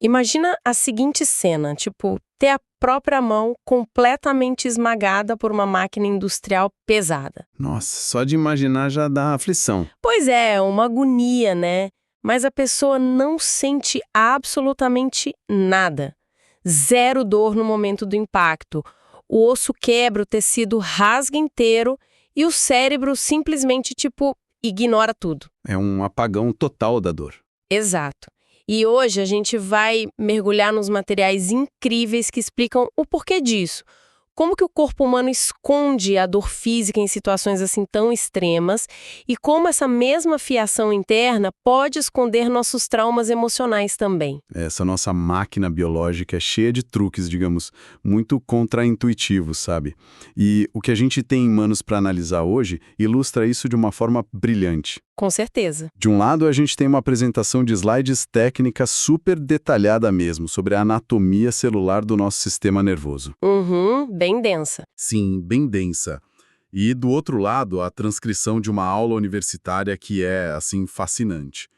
Imagina a seguinte cena, tipo, ter a própria mão completamente esmagada por uma máquina industrial pesada. Nossa, só de imaginar já dá aflição. Pois é, uma agonia, né? Mas a pessoa não sente absolutamente nada. Zero dor no momento do impacto. O osso quebra, o tecido rasga inteiro e o cérebro simplesmente, tipo, ignora tudo. É um apagão total da dor. Exato. E hoje a gente vai mergulhar nos materiais incríveis que explicam o porquê disso. Como que o corpo humano esconde a dor física em situações assim tão extremas e como essa mesma fiação interna pode esconder nossos traumas emocionais também. Essa nossa máquina biológica é cheia de truques, digamos, muito contraintuitivos, sabe? E o que a gente tem em manos para analisar hoje ilustra isso de uma forma brilhante. Com certeza. De um lado, a gente tem uma apresentação de slides técnica super detalhada mesmo, sobre a anatomia celular do nosso sistema nervoso. Bem densa. Sim, bem densa. E do outro lado, a transcrição de uma aula universitária que é, assim, fascinante.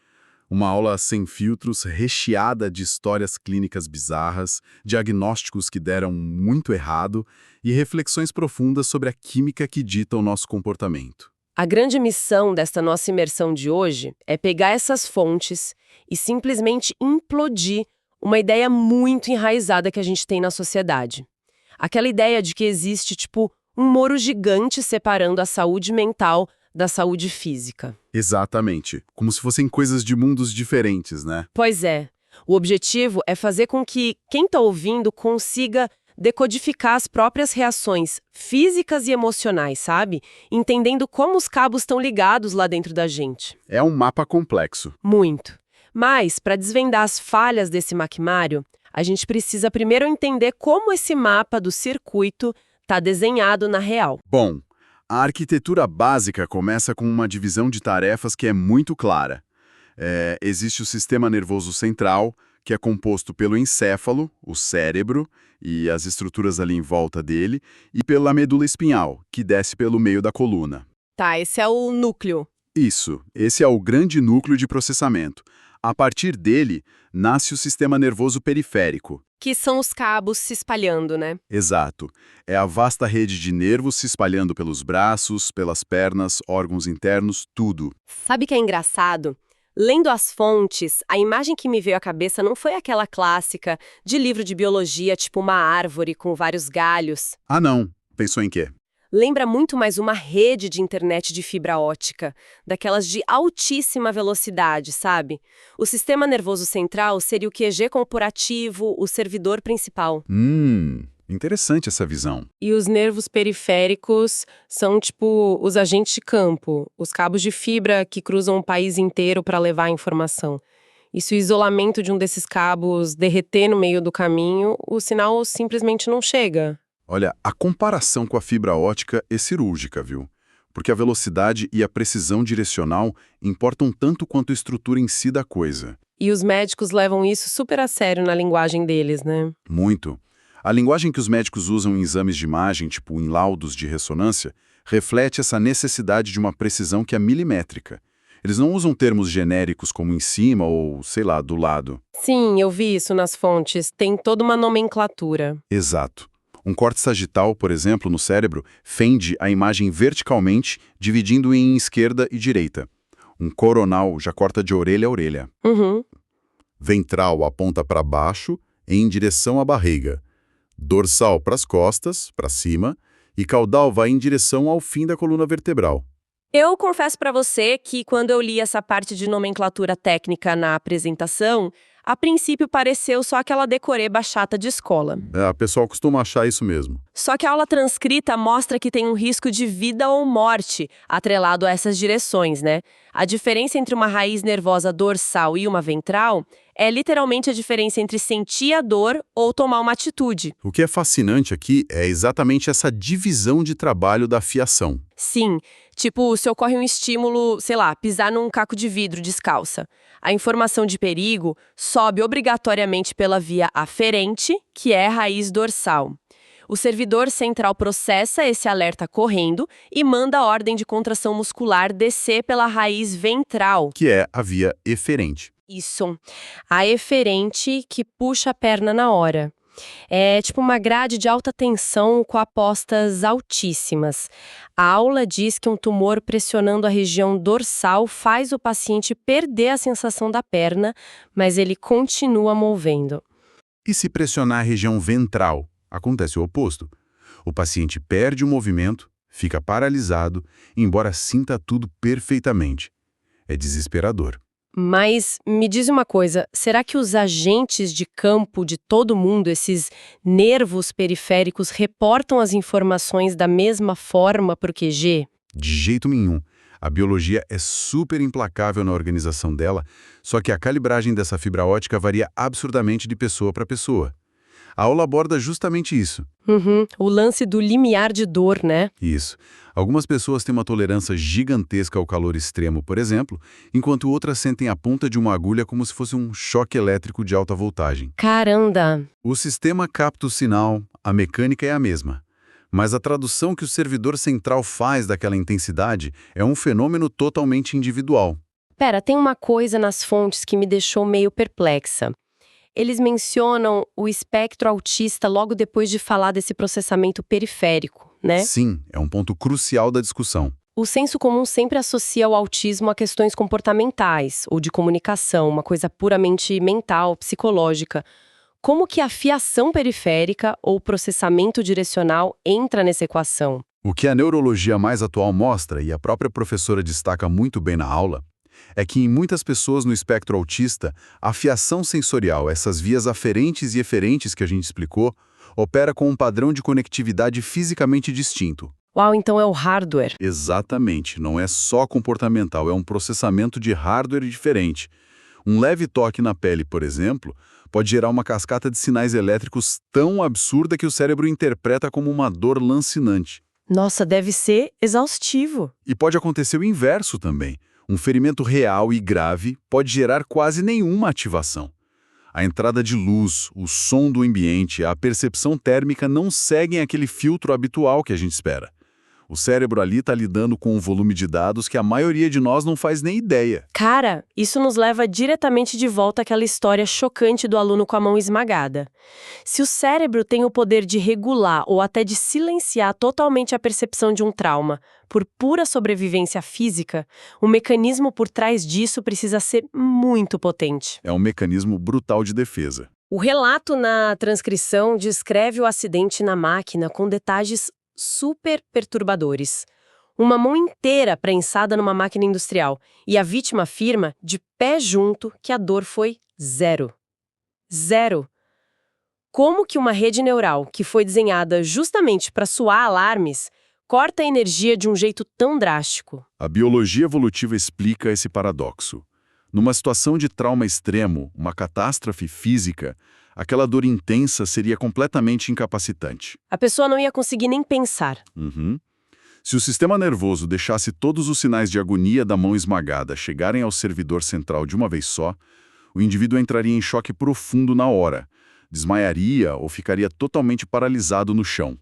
Uma aula sem filtros, recheada de histórias clínicas bizarras, diagnósticos que deram muito errado e reflexões profundas sobre a química que dita o nosso comportamento. A grande missão desta nossa imersão de hoje é pegar essas fontes e simplesmente implodir uma ideia muito enraizada que a gente tem na sociedade. Aquela ideia de que existe, tipo, um muro gigante separando a saúde mental da saúde física. Exatamente. Como se fossem coisas de mundos diferentes, né? Pois é. O objetivo é fazer com que quem está ouvindo consiga decodificar as próprias reações físicas e emocionais, sabe? Entendendo como os cabos estão ligados lá dentro da gente. É um mapa complexo. Muito. Mas, para desvendar as falhas desse maquinário, a gente precisa primeiro entender como esse mapa do circuito está desenhado na real. Bom, a arquitetura básica começa com uma divisão de tarefas que é muito clara. Existe o sistema nervoso central, que é composto pelo encéfalo, o cérebro, e as estruturas ali em volta dele, e pela medula espinhal, que desce pelo meio da coluna. Tá, esse é o núcleo. Isso, esse é o grande núcleo de processamento. A partir dele, nasce o sistema nervoso periférico. Que são os cabos se espalhando, né? Exato. É a vasta rede de nervos se espalhando pelos braços, pelas pernas, órgãos internos, tudo. Sabe o que é engraçado? Lendo as fontes, a imagem que me veio à cabeça não foi aquela clássica de livro de biologia, tipo uma árvore com vários galhos. Ah, não. Pensou em quê? Lembra muito mais uma rede de internet de fibra ótica, daquelas de altíssima velocidade, sabe? O sistema nervoso central seria o QG corporativo, o servidor principal. Interessante essa visão. E os nervos periféricos são tipo os agentes de campo, os cabos de fibra que cruzam o país inteiro para levar a informação. E se o isolamento de um desses cabos derreter no meio do caminho, o sinal simplesmente não chega. Olha, a comparação com a fibra ótica é cirúrgica, viu? Porque a velocidade e a precisão direcional importam tanto quanto a estrutura em si da coisa. E os médicos levam isso super a sério na linguagem deles, né? Muito. A linguagem que os médicos usam em exames de imagem, tipo em laudos de ressonância, reflete essa necessidade de uma precisão que é milimétrica. Eles não usam termos genéricos como em cima ou, sei lá, do lado. Sim, eu vi isso nas fontes. Tem toda uma nomenclatura. Exato. Um corte sagital, por exemplo, no cérebro, fende a imagem verticalmente, dividindo em esquerda e direita. Um coronal já corta de orelha a orelha. Ventral aponta para baixo, em direção à barriga. Dorsal para as costas, para cima, e caudal vai em direção ao fim da coluna vertebral. Eu confesso para você que quando eu li essa parte de nomenclatura técnica na apresentação, a princípio pareceu só aquela decoreba bachata de escola. A pessoa costuma achar isso mesmo. Só que a aula transcrita mostra que tem um risco de vida ou morte atrelado a essas direções, né? A diferença entre uma raiz nervosa dorsal e uma ventral é literalmente a diferença entre sentir a dor ou tomar uma atitude. O que é fascinante aqui é exatamente essa divisão de trabalho da fiação. Sim, tipo, se ocorre um estímulo, sei lá, pisar num caco de vidro descalça. A informação de perigo sobe obrigatoriamente pela via aferente, que é a raiz dorsal. O servidor central processa esse alerta correndo e manda a ordem de contração muscular descer pela raiz ventral. Que é a via eferente. Isso. A eferente que puxa a perna na hora. É tipo uma grade de alta tensão com apostas altíssimas. A aula diz que um tumor pressionando a região dorsal faz o paciente perder a sensação da perna, mas ele continua movendo. E se pressionar a região ventral, acontece o oposto. O paciente perde o movimento, fica paralisado, embora sinta tudo perfeitamente. É desesperador. Mas me diz uma coisa, será que os agentes de campo de todo mundo, esses nervos periféricos, reportam as informações da mesma forma para o QG? De jeito nenhum. A biologia é super implacável na organização dela, só que a calibragem dessa fibra óptica varia absurdamente de pessoa para pessoa. A aula aborda justamente isso. O lance do limiar de dor, né? Isso. Algumas pessoas têm uma tolerância gigantesca ao calor extremo, por exemplo, enquanto outras sentem a ponta de uma agulha como se fosse um choque elétrico de alta voltagem. Caramba! O sistema capta o sinal, a mecânica é a mesma. Mas a tradução que o servidor central faz daquela intensidade é um fenômeno totalmente individual. Pera, tem uma coisa nas fontes que me deixou meio perplexa. Eles mencionam o espectro autista logo depois de falar desse processamento periférico, né? Sim, é um ponto crucial da discussão. O senso comum sempre associa o autismo a questões comportamentais ou de comunicação, uma coisa puramente mental, psicológica. Como que a fiação periférica ou processamento direcional entra nessa equação? O que a neurologia mais atual mostra, e a própria professora destaca muito bem na aula, é que em muitas pessoas no espectro autista, a fiação sensorial, essas vias aferentes e eferentes que a gente explicou, opera com um padrão de conectividade fisicamente distinto. Uau, então é o hardware. Exatamente, não é só comportamental, é um processamento de hardware diferente. Um leve toque na pele, por exemplo, pode gerar uma cascata de sinais elétricos tão absurda que o cérebro interpreta como uma dor lancinante. Nossa, deve ser exaustivo. E pode acontecer o inverso também. Um ferimento real e grave pode gerar quase nenhuma ativação. A entrada de luz, o som do ambiente, a percepção térmica não seguem aquele filtro habitual que a gente espera. O cérebro ali está lidando com um volume de dados que a maioria de nós não faz nem ideia. Cara, isso nos leva diretamente de volta àquela história chocante do aluno com a mão esmagada. Se o cérebro tem o poder de regular ou até de silenciar totalmente a percepção de um trauma, por pura sobrevivência física, o mecanismo por trás disso precisa ser muito potente. É um mecanismo brutal de defesa. O relato na transcrição descreve o acidente na máquina com detalhes super perturbadores. Uma mão inteira prensada numa máquina industrial e a vítima afirma, de pé junto, que a dor foi zero. Zero. Como que uma rede neural, que foi desenhada justamente para soar alarmes, corta a energia de um jeito tão drástico? A biologia evolutiva explica esse paradoxo. Numa situação de trauma extremo, uma catástrofe física, aquela dor intensa seria completamente incapacitante. A pessoa não ia conseguir nem pensar. Se o sistema nervoso deixasse todos os sinais de agonia da mão esmagada chegarem ao servidor central de uma vez só, o indivíduo entraria em choque profundo na hora, desmaiaria ou ficaria totalmente paralisado no chão.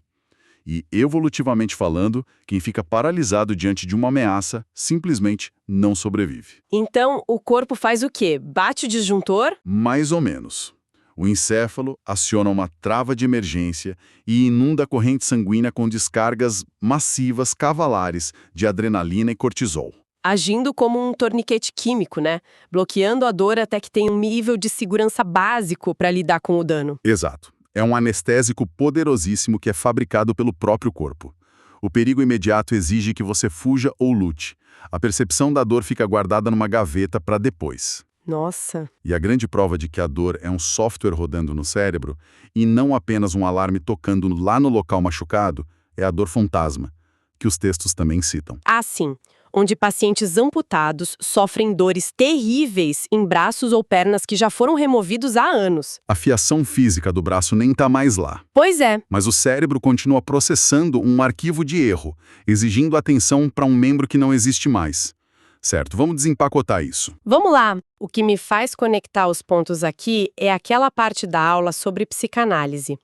E, evolutivamente falando, quem fica paralisado diante de uma ameaça simplesmente não sobrevive. Então, o corpo faz o quê? Bate o disjuntor? Mais ou menos. O encéfalo aciona uma trava de emergência e inunda a corrente sanguínea com descargas massivas cavalares de adrenalina e cortisol. Agindo como um torniquete químico, né? Bloqueando a dor até que tenha um nível de segurança básico para lidar com o dano. Exato. É um anestésico poderosíssimo que é fabricado pelo próprio corpo. O perigo imediato exige que você fuja ou lute. A percepção da dor fica guardada numa gaveta para depois. Nossa. E a grande prova de que a dor é um software rodando no cérebro e não apenas um alarme tocando lá no local machucado é a dor fantasma, que os textos também citam. Ah, sim. Onde pacientes amputados sofrem dores terríveis em braços ou pernas que já foram removidos há anos. A fiação física do braço nem está mais lá. Pois é. Mas o cérebro continua processando um arquivo de erro, exigindo atenção para um membro que não existe mais. Certo, vamos desempacotar isso. Vamos lá. O que me faz conectar os pontos aqui é aquela parte da aula sobre psicanálise.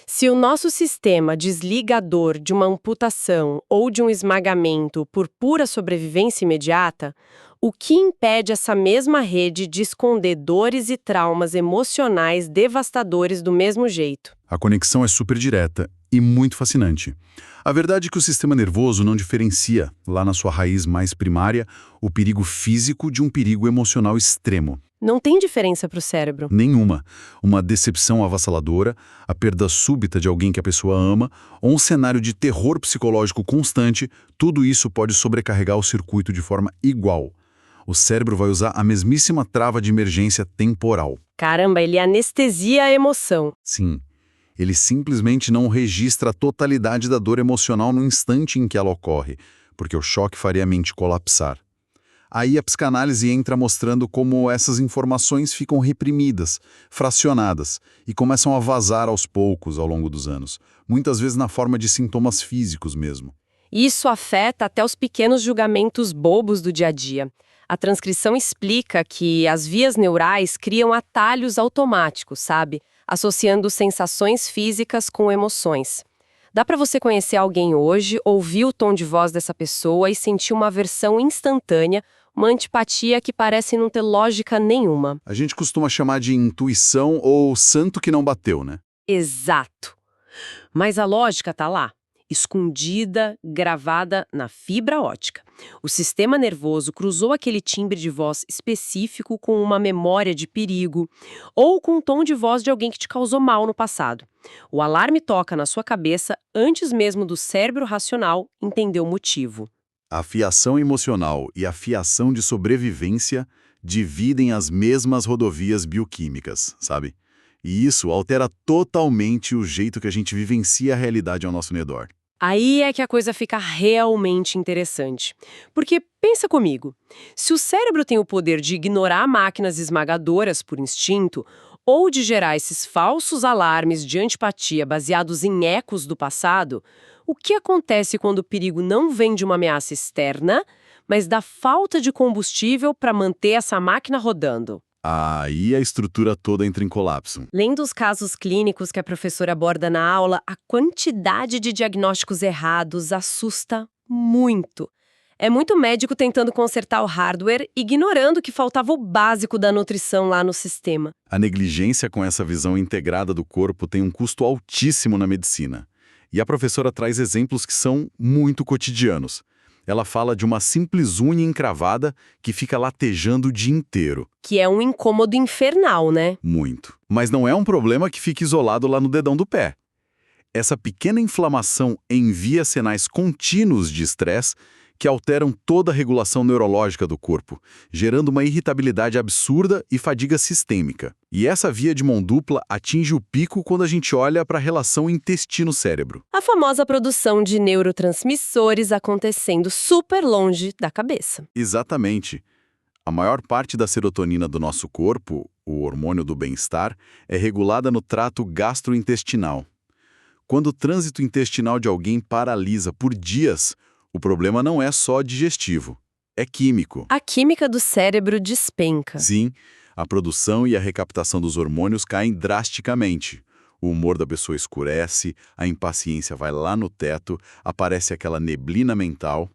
Se o nosso sistema desliga a dor de uma amputação ou de um esmagamento por pura sobrevivência imediata, O que impede essa mesma rede de esconder dores e traumas emocionais devastadores do mesmo jeito? A conexão é super direta e muito fascinante. A verdade é que o sistema nervoso não diferencia, lá na sua raiz mais primária, o perigo físico de um perigo emocional extremo. Não tem diferença para o cérebro. Nenhuma. Uma decepção avassaladora, a perda súbita de alguém que a pessoa ama, ou um cenário de terror psicológico constante, tudo isso pode sobrecarregar o circuito de forma igual. O cérebro vai usar a mesmíssima trava de emergência temporal. Caramba, ele anestesia a emoção. Sim. Ele simplesmente não registra a totalidade da dor emocional no instante em que ela ocorre, porque o choque faria a mente colapsar. Aí a psicanálise entra mostrando como essas informações ficam reprimidas, fracionadas, e começam a vazar aos poucos ao longo dos anos, muitas vezes na forma de sintomas físicos mesmo. Isso afeta até os pequenos julgamentos bobos do dia a dia. A transcrição explica que as vias neurais criam atalhos automáticos, sabe? Associando sensações físicas com emoções. Dá para você conhecer alguém hoje, ouvir o tom de voz dessa pessoa e sentir uma aversão instantânea, uma antipatia que parece não ter lógica nenhuma. A gente costuma chamar de intuição ou santo que não bateu, né? Exato. Mas a lógica tá lá, escondida, gravada na fibra óptica. O sistema nervoso cruzou aquele timbre de voz específico com uma memória de perigo ou com um tom de voz de alguém que te causou mal no passado. O alarme toca na sua cabeça antes mesmo do cérebro racional entender o motivo. A fiação emocional e a fiação de sobrevivência dividem as mesmas rodovias bioquímicas, sabe? E isso altera totalmente o jeito que a gente vivencia a realidade ao nosso redor. Aí é que a coisa fica realmente interessante. Porque, pensa comigo, se o cérebro tem o poder de ignorar máquinas esmagadoras por instinto, ou de gerar esses falsos alarmes de antipatia baseados em ecos do passado, o que acontece quando o perigo não vem de uma ameaça externa, mas da falta de combustível para manter essa máquina rodando? Aí a estrutura toda entra em colapso. Lendo os casos clínicos que a professora aborda na aula, a quantidade de diagnósticos errados assusta muito. É muito médico tentando consertar o hardware, ignorando que faltava o básico da nutrição lá no sistema. A negligência com essa visão integrada do corpo tem um custo altíssimo na medicina. E a professora traz exemplos que são muito cotidianos. Ela fala de uma simples unha encravada que fica latejando o dia inteiro. Que é um incômodo infernal, né? Muito. Mas não é um problema que fica isolado lá no dedão do pé. Essa pequena inflamação envia sinais contínuos de estresse que alteram toda a regulação neurológica do corpo, gerando uma irritabilidade absurda e fadiga sistêmica. E essa via de mão dupla atinge o pico quando a gente olha para a relação intestino-cérebro. A famosa produção de neurotransmissores acontecendo super longe da cabeça. Exatamente. A maior parte da serotonina do nosso corpo, o hormônio do bem-estar, é regulada no trato gastrointestinal. Quando o trânsito intestinal de alguém paralisa por dias, o problema não é só digestivo, é químico. A química do cérebro despenca. Sim, a produção e a recaptação dos hormônios caem drasticamente. O humor da pessoa escurece, a impaciência vai lá no teto, aparece aquela neblina mental.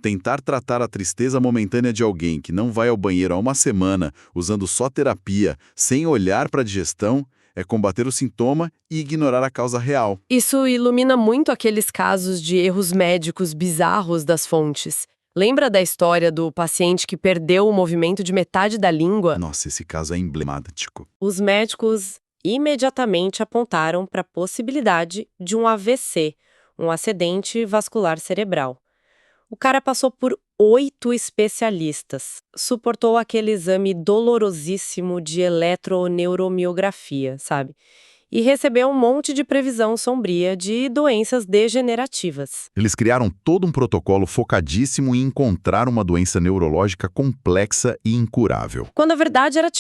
Tentar tratar a tristeza momentânea de alguém que não vai ao banheiro há uma semana, usando só terapia, sem olhar para a digestão, é combater o sintoma e ignorar a causa real. Isso ilumina muito aqueles casos de erros médicos bizarros das fontes. Lembra da história do paciente que perdeu o movimento de metade da língua? Nossa, esse caso é emblemático. Os médicos imediatamente apontaram para a possibilidade de um AVC, um acidente vascular cerebral. O cara passou por 8 especialistas, suportou aquele exame dolorosíssimo de eletroneuromiografia, sabe? E recebeu um monte de previsão sombria de doenças degenerativas. Eles criaram todo um protocolo focadíssimo em encontrar uma doença neurológica complexa e incurável. Quando a verdade era,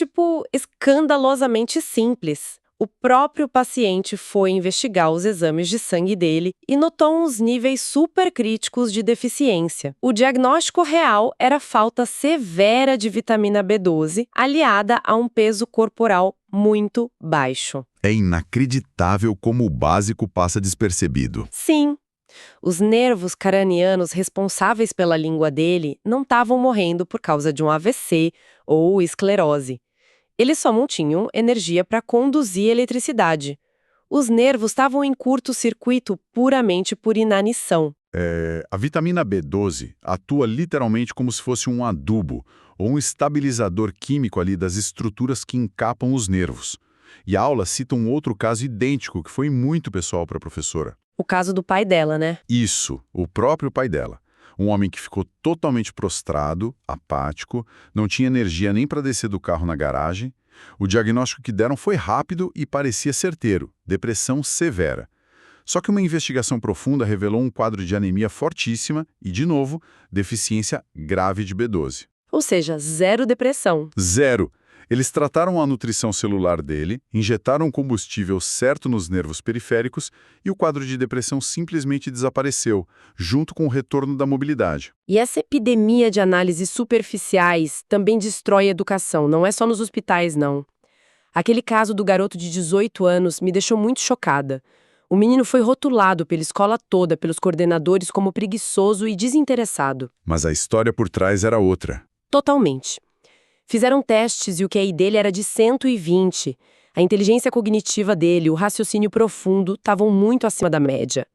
escandalosamente simples. O próprio paciente foi investigar os exames de sangue dele e notou uns níveis supercríticos de deficiência. O diagnóstico real era falta severa de vitamina B12, aliada a um peso corporal muito baixo. É inacreditável como o básico passa despercebido. Sim, Os nervos cranianos responsáveis pela língua dele não estavam morrendo por causa de um AVC ou esclerose. Eles só não tinham energia para conduzir eletricidade. Os nervos estavam em curto-circuito puramente por inanição. A vitamina B12 atua literalmente como se fosse um adubo ou um estabilizador químico ali das estruturas que encapam os nervos. E a aula cita um outro caso idêntico que foi muito pessoal para a professora. O caso do pai dela, né? Isso, o próprio pai dela. Um homem que ficou totalmente prostrado, apático, não tinha energia nem para descer do carro na garagem. O diagnóstico que deram foi rápido e parecia certeiro: depressão severa. Só que uma investigação profunda revelou um quadro de anemia fortíssima e, de novo, deficiência grave de B12. Ou seja, zero depressão. Zero! Eles trataram a nutrição celular dele, injetaram combustível certo nos nervos periféricos e o quadro de depressão simplesmente desapareceu, junto com o retorno da mobilidade. E essa epidemia de análises superficiais também destrói a educação, não é só nos hospitais, não. Aquele caso do garoto de 18 anos me deixou muito chocada. O menino foi rotulado pela escola toda, pelos coordenadores, como preguiçoso e desinteressado. Mas a história por trás era outra. Totalmente. Fizeram testes e o QI dele era de 120. A inteligência cognitiva dele, o raciocínio profundo, estavam muito acima da média.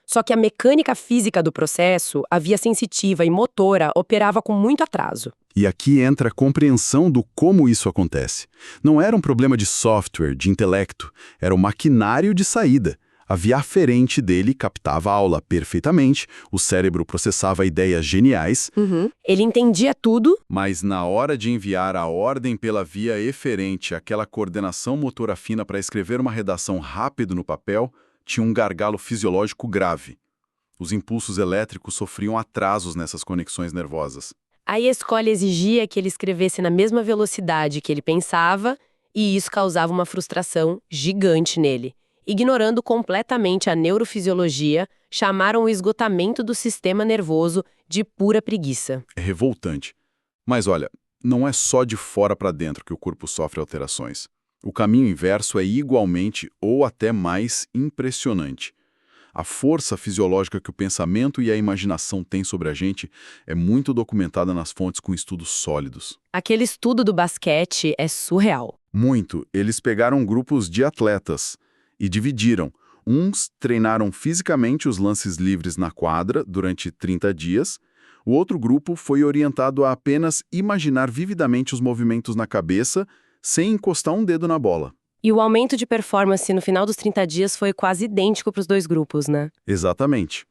Só que a mecânica física do processo, a via sensitiva e motora, operava com muito atraso. E aqui entra a compreensão do como isso acontece. Não era um problema de software, de intelecto, era o maquinário de saída. A via aferente dele captava a aula perfeitamente, o cérebro processava ideias geniais. Ele entendia tudo. Mas na hora de enviar a ordem pela via eferente, aquela coordenação motora fina para escrever uma redação rápido no papel, tinha um gargalo fisiológico grave. Os impulsos elétricos sofriam atrasos nessas conexões nervosas. Aí a escola exigia que ele escrevesse na mesma velocidade que ele pensava, e isso causava uma frustração gigante nele. Ignorando completamente a neurofisiologia, chamaram o esgotamento do sistema nervoso de pura preguiça. É revoltante. Mas olha, não é só de fora para dentro que o corpo sofre alterações. O caminho inverso é igualmente ou até mais impressionante. A força fisiológica que o pensamento e a imaginação têm sobre a gente é muito documentada nas fontes com estudos sólidos. Aquele estudo do basquete é surreal. Muito. Eles pegaram grupos de atletas e dividiram. Uns treinaram fisicamente os lances livres na quadra durante 30 dias. O outro grupo foi orientado a apenas imaginar vividamente os movimentos na cabeça, sem encostar um dedo na bola. E o aumento de performance no final dos 30 dias foi quase idêntico para os dois grupos, né? Exatamente.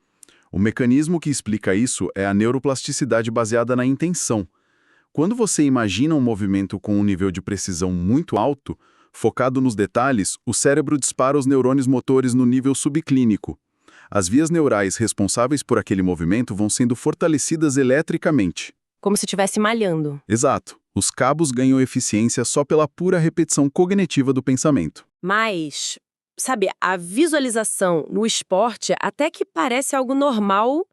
O mecanismo que explica isso é a neuroplasticidade baseada na intenção. Quando você imagina um movimento com um nível de precisão muito alto, focado nos detalhes, o cérebro dispara os neurônios motores no nível subclínico. As vias neurais responsáveis por aquele movimento vão sendo fortalecidas eletricamente. Como se estivesse malhando. Exato. Os cabos ganham eficiência só pela pura repetição cognitiva do pensamento. Mas, sabe, a visualização no esporte até que parece algo normal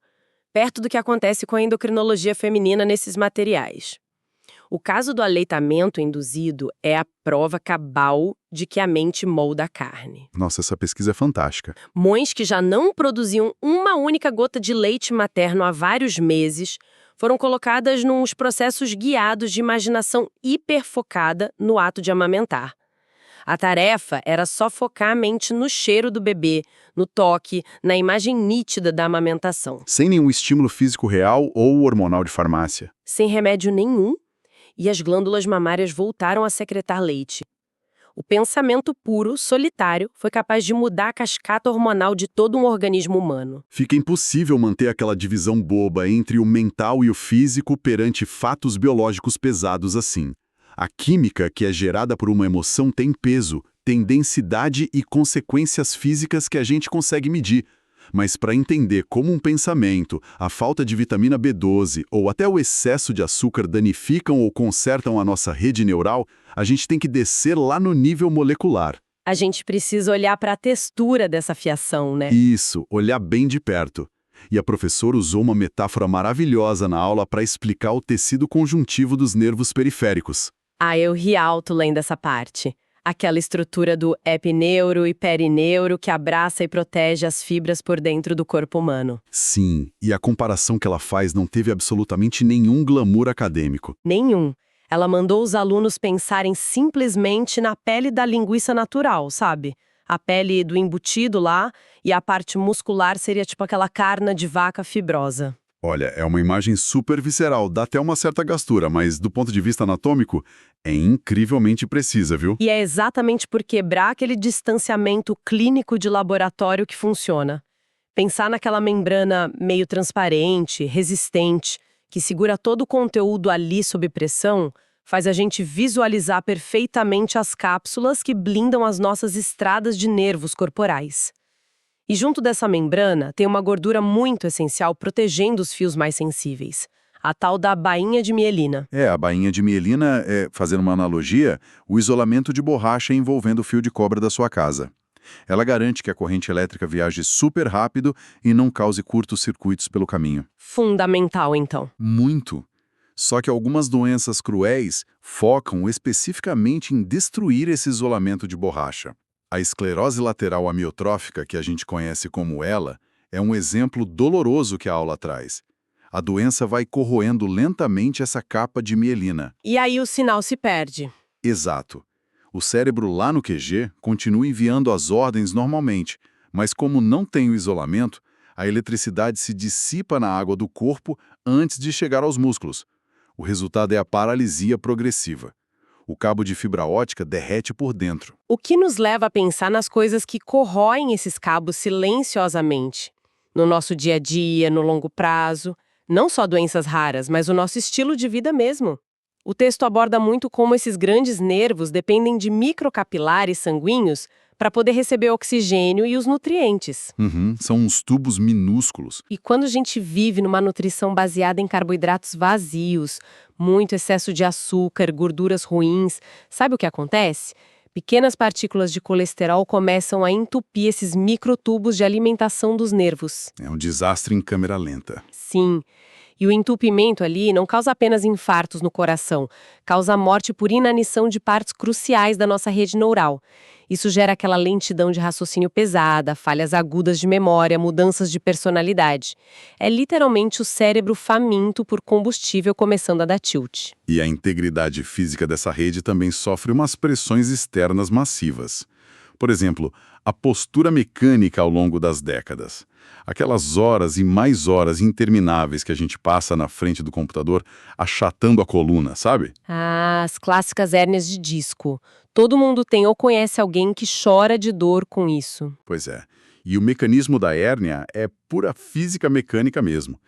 perto do que acontece com a endocrinologia feminina nesses materiais. O caso do aleitamento induzido é a prova cabal de que a mente molda a carne. Nossa, essa pesquisa é fantástica. Mães que já não produziam uma única gota de leite materno há vários meses foram colocadas nos processos guiados de imaginação hiperfocada no ato de amamentar. A tarefa era só focar a mente no cheiro do bebê, no toque, na imagem nítida da amamentação. Sem nenhum estímulo físico real ou hormonal de farmácia. Sem remédio nenhum, e as glândulas mamárias voltaram a secretar leite. O pensamento puro, solitário, foi capaz de mudar a cascata hormonal de todo um organismo humano. Fica impossível manter aquela divisão boba entre o mental e o físico perante fatos biológicos pesados assim. A química que é gerada por uma emoção tem peso, tem densidade e consequências físicas que a gente consegue medir. Mas para entender como um pensamento, a falta de vitamina B12 ou até o excesso de açúcar danificam ou consertam a nossa rede neural, a gente tem que descer lá no nível molecular. A gente precisa olhar para a textura dessa fiação, né? Isso, olhar bem de perto. E a professora usou uma metáfora maravilhosa na aula para explicar o tecido conjuntivo dos nervos periféricos. Ah, eu ri alto lendo essa parte. Aquela estrutura do epineuro e perineuro que abraça e protege as fibras por dentro do corpo humano. Sim, e a comparação que ela faz não teve absolutamente nenhum glamour acadêmico. Nenhum. Ela mandou os alunos pensarem simplesmente na pele da linguiça natural, sabe? A pele do embutido lá e a parte muscular seria tipo aquela carne de vaca fibrosa. Olha, é uma imagem super visceral, dá até uma certa gastura, mas do ponto de vista anatômico, é incrivelmente precisa, viu? E é exatamente por quebrar aquele distanciamento clínico de laboratório que funciona. Pensar naquela membrana meio transparente, resistente, que segura todo o conteúdo ali sob pressão, faz a gente visualizar perfeitamente as cápsulas que blindam as nossas estradas de nervos corporais. E junto dessa membrana tem uma gordura muito essencial protegendo os fios mais sensíveis, a tal da bainha de mielina. A bainha de mielina é, fazendo uma analogia, o isolamento de borracha envolvendo o fio de cobre da sua casa. Ela garante que a corrente elétrica viaje super rápido e não cause curtos-circuitos pelo caminho. Fundamental, então. Muito. Só que algumas doenças cruéis focam especificamente em destruir esse isolamento de borracha. A esclerose lateral amiotrófica, que a gente conhece como ELA, é um exemplo doloroso que a aula traz. A doença vai corroendo lentamente essa capa de mielina. E aí o sinal se perde. Exato. O cérebro lá no QG continua enviando as ordens normalmente, mas como não tem o isolamento, a eletricidade se dissipa na água do corpo antes de chegar aos músculos. O resultado é a paralisia progressiva. O cabo de fibra ótica derrete por dentro. O que nos leva a pensar nas coisas que corroem esses cabos silenciosamente. No nosso dia a dia, no longo prazo. Não só doenças raras, mas o nosso estilo de vida mesmo. O texto aborda muito como esses grandes nervos dependem de microcapilares sanguíneos para poder receber oxigênio e os nutrientes. São uns tubos minúsculos. E quando a gente vive numa nutrição baseada em carboidratos vazios, muito excesso de açúcar, gorduras ruins, sabe o que acontece? Pequenas partículas de colesterol começam a entupir esses microtubos de alimentação dos nervos. É um desastre em câmera lenta. Sim. E o entupimento ali não causa apenas infartos no coração, causa morte por inanição de partes cruciais da nossa rede neural. Isso gera aquela lentidão de raciocínio pesada, falhas agudas de memória, mudanças de personalidade. É literalmente o cérebro faminto por combustível começando a dar tilt. E a integridade física dessa rede também sofre umas pressões externas massivas. Por exemplo, a postura mecânica ao longo das décadas. Aquelas horas e mais horas intermináveis que a gente passa na frente do computador achatando a coluna, sabe? Ah, as clássicas hérnias de disco. Todo mundo tem ou conhece alguém que chora de dor com isso. Pois é. E o mecanismo da hérnia é pura física mecânica mesmo.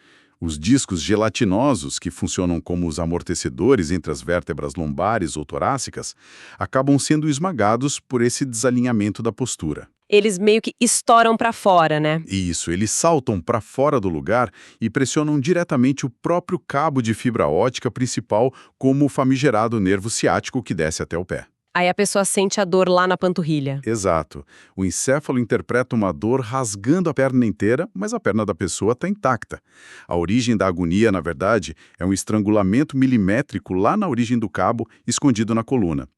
Os discos gelatinosos, que funcionam como os amortecedores entre as vértebras lombares ou torácicas, acabam sendo esmagados por esse desalinhamento da postura. Eles meio que estouram para fora, né? Isso, eles saltam para fora do lugar e pressionam diretamente o próprio cabo de fibra ótica principal, como o famigerado nervo ciático que desce até o pé. Aí a pessoa sente a dor lá na panturrilha. Exato. O encéfalo interpreta uma dor rasgando a perna inteira, mas a perna da pessoa está intacta. A origem da agonia, na verdade, é um estrangulamento milimétrico lá na origem do cabo, escondido na coluna.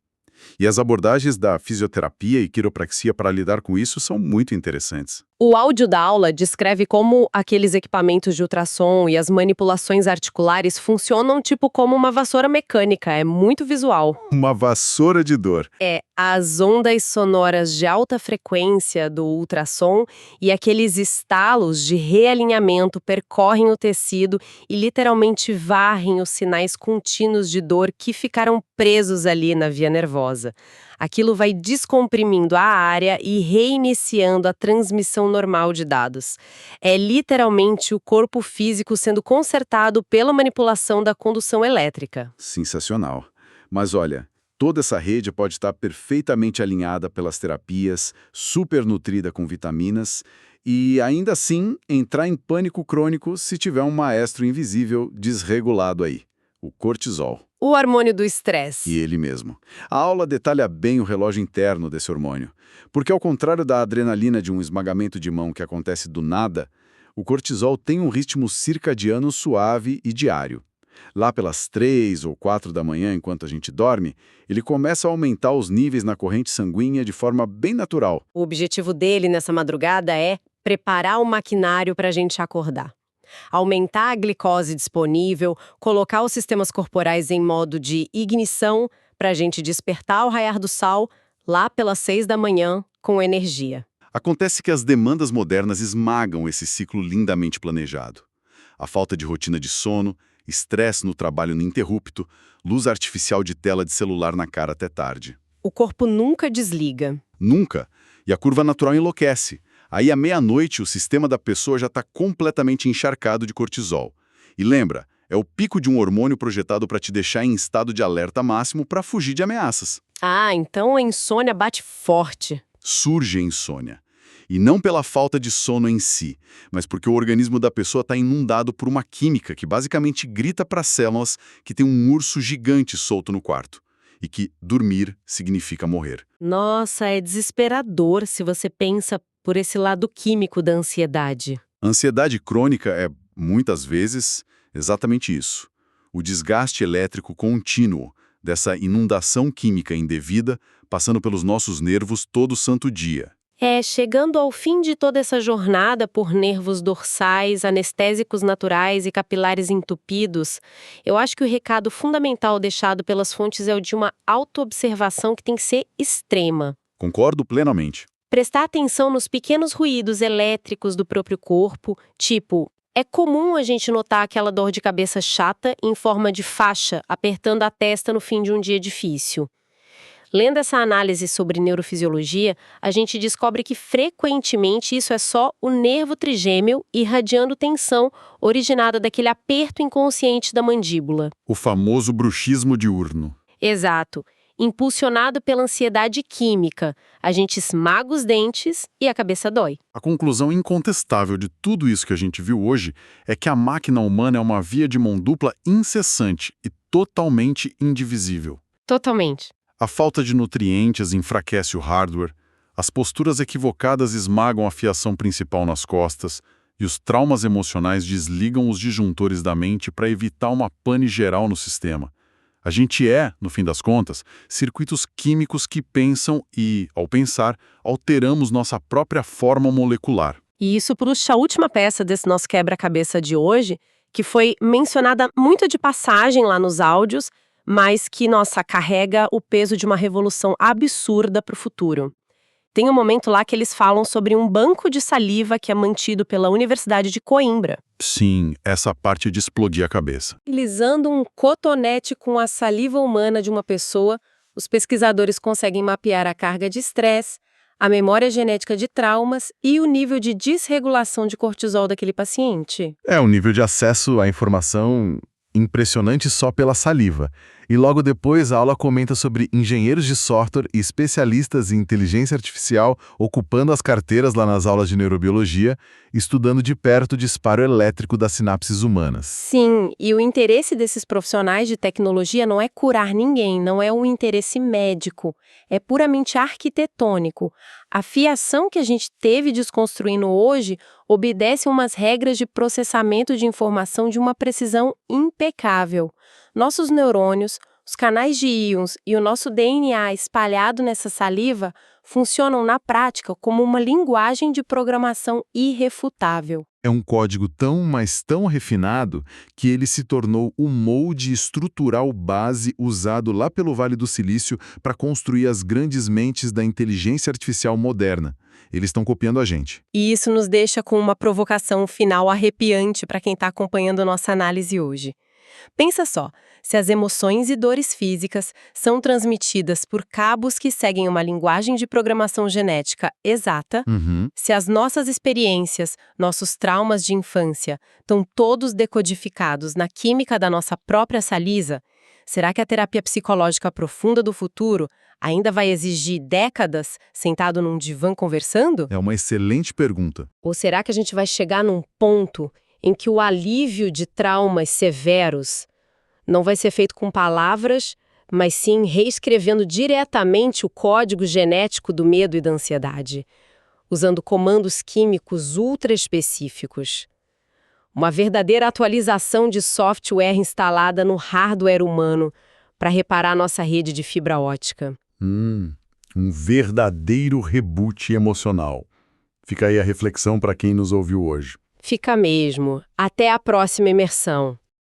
E as abordagens da fisioterapia e quiropraxia para lidar com isso são muito interessantes. O áudio da aula descreve como aqueles equipamentos de ultrassom e as manipulações articulares funcionam tipo como uma vassoura mecânica, é muito visual. Uma vassoura de dor. As ondas sonoras de alta frequência do ultrassom e aqueles estalos de realinhamento percorrem o tecido e literalmente varrem os sinais contínuos de dor que ficaram presos ali na via nervosa. Aquilo vai descomprimindo a área e reiniciando a transmissão normal de dados. É literalmente o corpo físico sendo consertado pela manipulação da condução elétrica. Sensacional. Mas olha, toda essa rede pode estar perfeitamente alinhada pelas terapias, super nutrida com vitaminas e, ainda assim, entrar em pânico crônico se tiver um maestro invisível desregulado aí, o cortisol. O hormônio do estresse. E ele mesmo. A aula detalha bem o relógio interno desse hormônio. Porque, ao contrário da adrenalina de um esmagamento de mão que acontece do nada, o cortisol tem um ritmo circadiano suave e diário. Lá pelas 3 ou 4 da manhã, enquanto a gente dorme, ele começa a aumentar os níveis na corrente sanguínea de forma bem natural. O objetivo dele nessa madrugada é preparar o maquinário para a gente acordar. Aumentar a glicose disponível, colocar os sistemas corporais em modo de ignição para a gente despertar ao raiar do sol lá pelas 6 da manhã com energia. Acontece que as demandas modernas esmagam esse ciclo lindamente planejado. A falta de rotina de sono, estresse no trabalho ininterrupto, luz artificial de tela de celular na cara até tarde. O corpo nunca desliga. Nunca. E a curva natural enlouquece. Aí, à meia-noite, o sistema da pessoa já está completamente encharcado de cortisol. E lembra, é o pico de um hormônio projetado para te deixar em estado de alerta máximo para fugir de ameaças. Ah, então a insônia bate forte. Surge a insônia. E não pela falta de sono em si, mas porque o organismo da pessoa está inundado por uma química que basicamente grita para as células que tem um urso gigante solto no quarto. E que dormir significa morrer. Nossa, é desesperador se você pensa por esse lado químico da ansiedade. A ansiedade crônica é, muitas vezes, exatamente isso. O desgaste elétrico contínuo dessa inundação química indevida passando pelos nossos nervos todo santo dia. Chegando ao fim de toda essa jornada por nervos dorsais, anestésicos naturais e capilares entupidos, eu acho que o recado fundamental deixado pelas fontes é o de uma autoobservação que tem que ser extrema. Concordo plenamente. Prestar atenção nos pequenos ruídos elétricos do próprio corpo, tipo, é comum a gente notar aquela dor de cabeça chata em forma de faixa apertando a testa no fim de um dia difícil. Lendo essa análise sobre neurofisiologia, a gente descobre que frequentemente isso é só o nervo trigêmeo irradiando tensão originada daquele aperto inconsciente da mandíbula. O famoso bruxismo diurno. Exato. Impulsionado pela ansiedade química, a gente esmaga os dentes e a cabeça dói. A conclusão incontestável de tudo isso que a gente viu hoje é que a máquina humana é uma via de mão dupla incessante e totalmente indivisível. Totalmente. A falta de nutrientes enfraquece o hardware, as posturas equivocadas esmagam a fiação principal nas costas e os traumas emocionais desligam os disjuntores da mente para evitar uma pane geral no sistema. A gente no fim das contas, circuitos químicos que pensam e, ao pensar, alteramos nossa própria forma molecular. E isso puxa a última peça desse nosso quebra-cabeça de hoje, que foi mencionada muito de passagem lá nos áudios, mas que, nossa, carrega o peso de uma revolução absurda para o futuro. Tem um momento lá que eles falam sobre um banco de saliva que é mantido pela Universidade de Coimbra. Sim, essa parte de explodir a cabeça. Utilizando um cotonete com a saliva humana de uma pessoa, os pesquisadores conseguem mapear a carga de estresse, a memória genética de traumas e o nível de desregulação de cortisol daquele paciente. É um nível de acesso à informação impressionante só pela saliva. E logo depois a aula comenta sobre engenheiros de software e especialistas em inteligência artificial ocupando as carteiras lá nas aulas de neurobiologia, estudando de perto o disparo elétrico das sinapses humanas. Sim, e o interesse desses profissionais de tecnologia não é curar ninguém, não é um interesse médico, é puramente arquitetônico. A fiação que a gente teve desconstruindo hoje obedece a umas regras de processamento de informação de uma precisão impecável. Nossos neurônios, os canais de íons e o nosso DNA espalhado nessa saliva funcionam na prática como uma linguagem de programação irrefutável. É um código tão, mas tão refinado que ele se tornou o molde estrutural base usado lá pelo Vale do Silício para construir as grandes mentes da inteligência artificial moderna. Eles estão copiando a gente. E isso nos deixa com uma provocação final arrepiante para quem está acompanhando a nossa análise hoje. Pensa só, se as emoções e dores físicas são transmitidas por cabos que seguem uma linguagem de programação genética exata, se as nossas experiências, nossos traumas de infância, estão todos decodificados na química da nossa própria saliva, será que a terapia psicológica profunda do futuro ainda vai exigir décadas sentado num divã conversando? É uma excelente pergunta. Ou será que a gente vai chegar num ponto em que o alívio de traumas severos não vai ser feito com palavras, mas sim reescrevendo diretamente o código genético do medo e da ansiedade, usando comandos químicos ultra específicos? Uma verdadeira atualização de software instalada no hardware humano para reparar nossa rede de fibra ótica. Um verdadeiro reboot emocional. Fica aí a reflexão para quem nos ouviu hoje. Fica mesmo. Até a próxima imersão.